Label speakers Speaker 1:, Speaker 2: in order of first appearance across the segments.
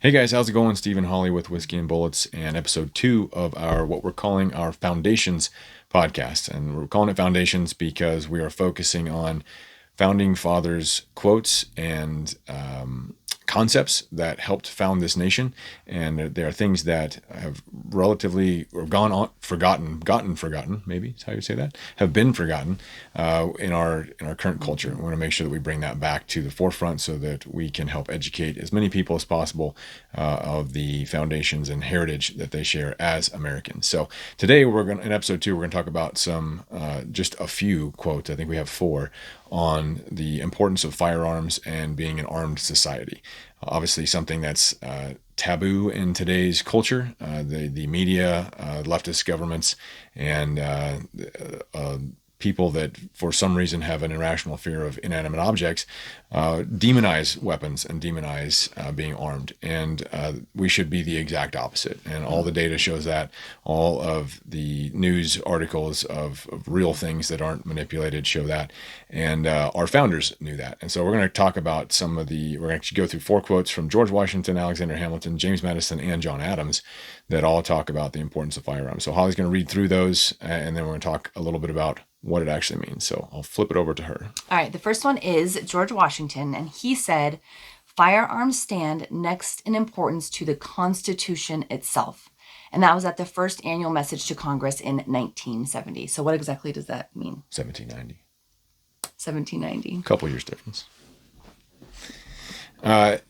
Speaker 1: Hey guys, how's it going? Stephen Hawley with Whiskey and Bullets and episode 2 of our what we're calling our Foundations podcast. And we're calling it Foundations because we are focusing on founding fathers' quotes and concepts that helped found this nation. And there are things that have relatively or gone on forgotten, maybe is how you say that, have been forgotten in our current culture. We want to make sure that we bring that back to the forefront so that we can help educate as many people as possible of the foundations and heritage that they share as Americans. So today in episode 2, we're going to talk about some, just a few quotes. I think we have 4 on the importance of firearms and being an armed society. Obviously something that's taboo in today's culture. The media, leftist governments, and people that for some reason have an irrational fear of inanimate objects demonize weapons and demonize being armed. And we should be the exact opposite. And all the data shows that. All of the news articles of real things that aren't manipulated show that. And our founders knew that. And so we're going to talk about we're going to go through 4 quotes from George Washington, Alexander Hamilton, James Madison, and John Adams that all talk about the importance of firearms. So Holly's going to read through those, and then we're going to talk a little bit about what it actually means. So I'll flip it over to her.
Speaker 2: All right. The first one is George Washington, and he said, "Firearms stand next in importance to the Constitution itself." And that was at the first annual message to Congress in 1970. So what exactly does that mean?
Speaker 1: 1790.
Speaker 2: 1790.
Speaker 1: A couple years difference. I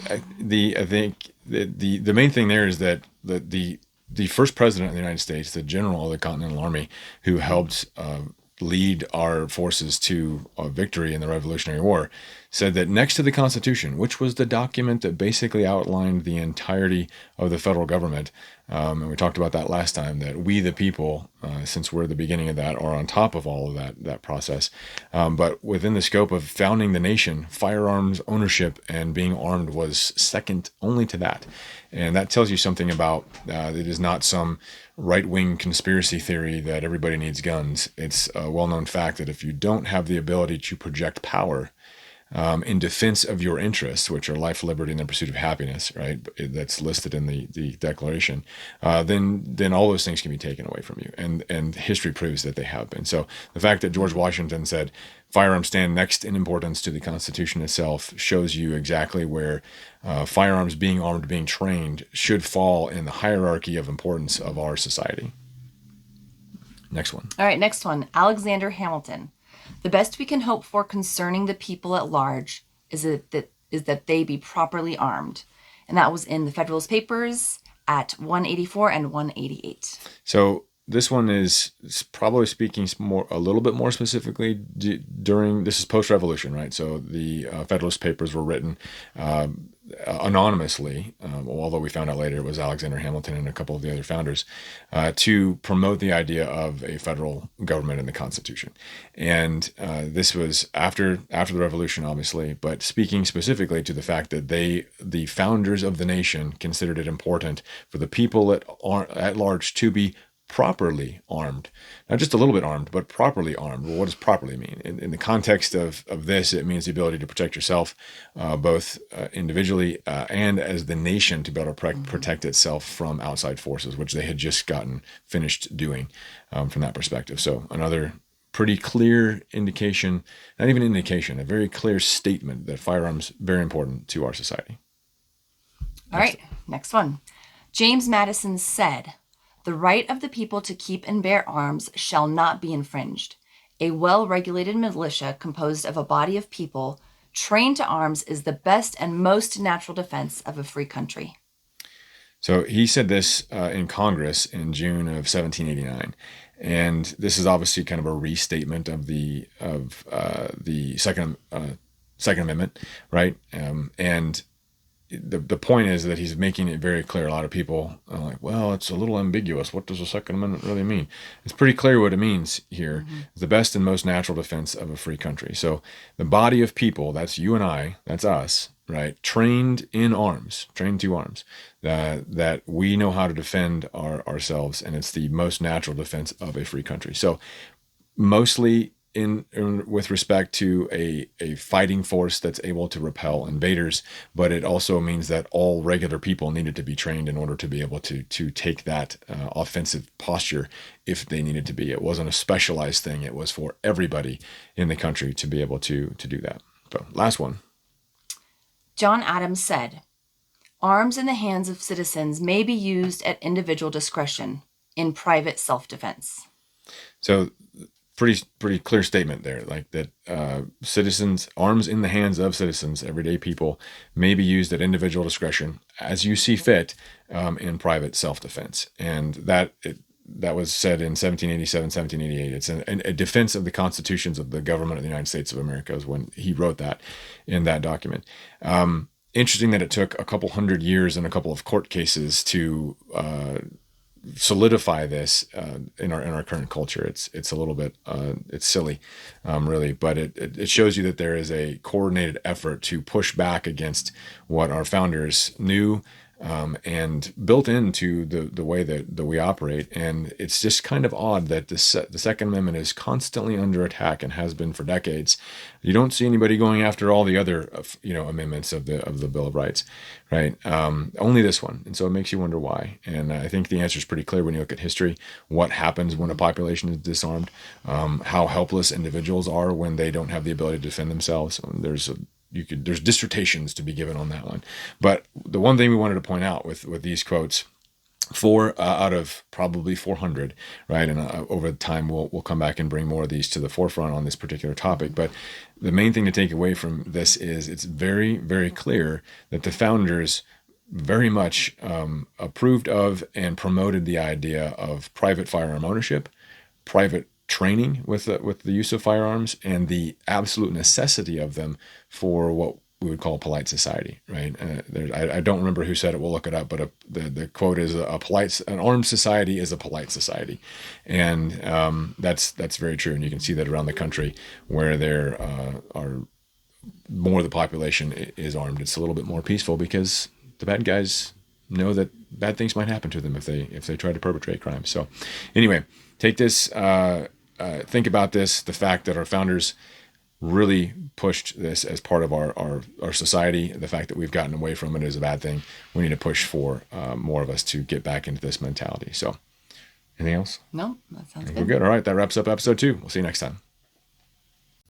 Speaker 1: think the main thing there is that the first president of the United States, the general of the Continental Army, who helped lead our forces to a victory in the Revolutionary War, said that next to the Constitution, which was the document that basically outlined the entirety of the federal government, and we talked about that last time, that we the people, since we're the beginning of that, are on top of all of that process. But within the scope of founding the nation, firearms ownership and being armed was second only to that. And that tells you something about it is not some right-wing conspiracy theory that everybody needs guns. It's a well-known fact that if you don't have the ability to project power in defense of your interests, which are life, liberty, and the pursuit of happiness, right? That's listed in the Declaration. Then all those things can be taken away from you, and history proves that they have been. So the fact that George Washington said firearms stand next in importance to the Constitution itself shows you exactly where firearms, being armed, being trained, should fall in the hierarchy of importance of our society. Next one.
Speaker 2: All right. Next one. Alexander Hamilton. "The best we can hope for concerning the people at large is that they be properly armed." And that was in the Federalist Papers at 184 and 188.
Speaker 1: So this one is probably speaking a little bit more specifically during, this is post-revolution, right? So the Federalist Papers were written anonymously, although we found out later it was Alexander Hamilton and a couple of the other founders, to promote the idea of a federal government and the Constitution. And this was after the Revolution, obviously, but speaking specifically to the fact that the founders of the nation, considered it important for the people at large to be properly armed, not just a little bit armed, but properly armed. Well, what does properly mean? In the context of this, it means the ability to protect yourself, both individually and as the nation, to be able to protect itself from outside forces, which they had just gotten finished doing from that perspective. So another pretty clear indication, not even indication, a very clear statement that firearms very important to our society.
Speaker 2: All right, next one. James Madison said, "The right of the people to keep and bear arms shall not be infringed. A well-regulated militia composed of a body of people trained to arms is the best and most natural defense of a free country."
Speaker 1: So he said this in Congress in June of 1789, and this is obviously kind of a restatement of the Second Amendment, right? And the point is that he's making it very clear. A lot of people are like, well, it's a little ambiguous. What does the Second Amendment really mean? It's pretty clear what it means here. It's the best and most natural defense of a free country. So the body of people, that's you and I, that's us, right? Trained to arms, that we know how to defend ourselves, and it's the most natural defense of a free country. So mostly in with respect to a fighting force that's able to repel invaders, but it also means that all regular people needed to be trained in order to be able to take that offensive posture if they needed to be. It wasn't a specialized thing. It was for everybody in the country to be able to do that. So last one.
Speaker 2: John Adams said, arms in the hands of citizens may be used at individual discretion in private self-defense.
Speaker 1: So pretty clear statement there, like that citizens, arms in the hands of citizens, everyday people, may be used at individual discretion as you see fit in private self-defense. And that was said in 1787, 1788. It's a defense of the constitutions of the government of the United States of America is when he wrote that in that document. Interesting that it took a couple hundred years and a couple of court cases to solidify this in our current culture. It's a little bit it's silly, really, but it shows you that there is a coordinated effort to push back against what our founders knew and built into the way that we operate. And it's just kind of odd that the Second Amendment is constantly under attack and has been for decades. You don't see anybody going after all the other amendments of the Bill of Rights, right? Only this one, and so it makes you wonder why. And I think the answer is pretty clear when you look at history. What happens when a population is disarmed? How helpless individuals are when they don't have the ability to defend themselves. There's dissertations to be given on that one. But the one thing we wanted to point out with these quotes, 4 out of probably 400, right? And over time, we'll come back and bring more of these to the forefront on this particular topic. But the main thing to take away from this is it's very, very clear that the founders very much approved of and promoted the idea of private firearm ownership, private training with the use of firearms, and the absolute necessity of them for what we would call polite society, right? I don't remember who said it. We'll look it up, but the quote is an armed society is a polite society, and that's very true. And you can see that around the country where there are more of the population is armed. It's a little bit more peaceful because the bad guys know that bad things might happen to them if they try to perpetrate crime. So, anyway, take this. Think about this, the fact that our founders really pushed this as part of our society. The fact that we've gotten away from it is a bad thing. We need to push for more of us to get back into this mentality. So anything else?
Speaker 2: No, that sounds good.
Speaker 1: We're good. All right. That wraps up episode 2. We'll see you next time.